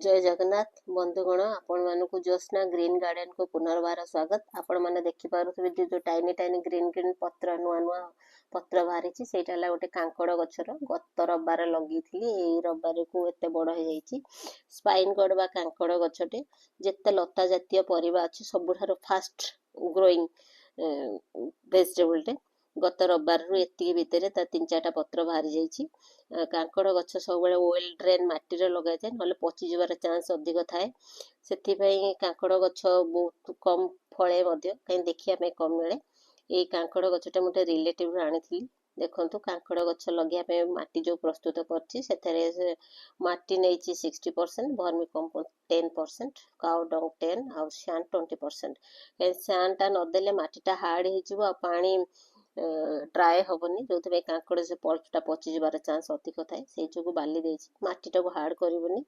जय जगन्नाथ बंधुगण आपण मानक ज्योत्ना ग्रीन गार्डन को पुनर्बार स्वागत। आपण मैंने देखिपे जो टाइनी टाइनी ग्रीन ग्रीन पत्र नुआ नुआ पत्र बाहरी से गोटे कांकड़ गचर गत रबार लगी रबार को एत बड़ हो स्पाइन गड बा कांकड़ गचटे जिते लता जातीय परिवा अच्छी सबुठ फास्ट ग्रोइंग वेजिटेबल गत रबार रु एति भितर तीन चार पत्र बाहरी जाइए। कांकड़ गछ सब वेल ड्रेन माटी लगे जाए ना पचि जबार चांस अधिक थाए से कांकड़ गछ बहुत कम फले कहीं देखा कम मिले। ये कांकड़ गछटा मुझे रिलेटिव आनी देखो कांकड़ गछ लगे माटी जो प्रस्तुत कर माटी नहीं 60% भर्मी कंपोस्ट 10% काउ डंग 10 आउ सैंड 20%। कहीं सैंड टा नदेले माटीटा हार्ड हो पानी ड्राए हेनी जो कांकड़ से पल्पटा पचि जबार चांस अधिक थाए से जो बाली मटीटा को हार्ड करनी।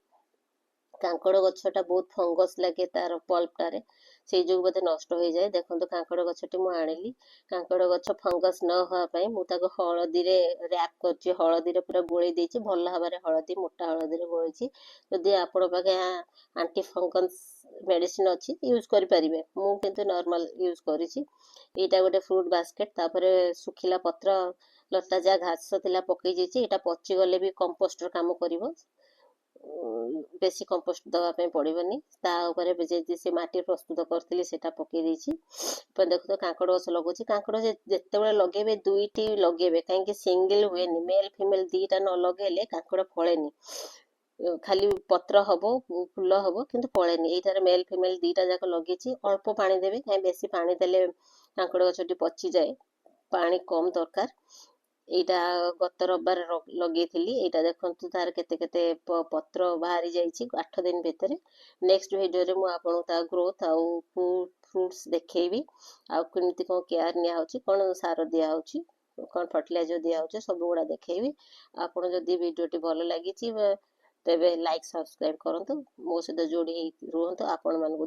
कांकड़ गछटा बहुत फंगस लगे तार पल्पटारे से जो बोधे नष्ट हो जाए। देखो कांकड़ गछटी मु आनिली कांकड़ गछ फंगस न होगापाई मुझे हलदी रैप कर हलदी पूरा गोली देती भल भाव हलदी मोटा हलदी गोली जदि आपण पाखे आंटी फंगस मेडिसिन अच्छी यूज करें मुझे नॉर्मल यूज करीटा गोटे फ्रूट बास्केट तापर सुखिला पत्र लता जहाँ घास थिला पकई जाइए पचि गले भी कंपोस्टर काम करिवो बेसी कंपोस्ट दवाई पड़ोनी से माटी प्रस्तुत करी से पकई देखो कांकड़ गछ लगुच कांकड़ जिते लगे दुईटी लगे कहीं सिंगल हुए मेल फिमेल दीटा न लगे कांकड़ फले खाली पत्र हम फूल हम कि फले यार मेल फिमेल दीटा जाक लगे अल्प पानी देवे कहीं बेसी पानी देले कांकड़ गछटी पचि जाए पानी कम दरकार। यहाँ गत रबार लगे यहाँ देखो तार केते केते पत्र बाहरी जाइए 8 दिन भितर। नेक्स्ट वीडियो में आपको ग्रोथ आउ फ्रूट्स देखेबी आमती कौन केयर नि कौन सार दिखाई कौन फर्टिलाइजर दिखाई सब गुड़ा देखेबी। आपड़ जदि वीडियो भल लगी तेरे लाइक सब्सक्राइब करूँ मो सहित जोड़ी रुहतु आपण मानक।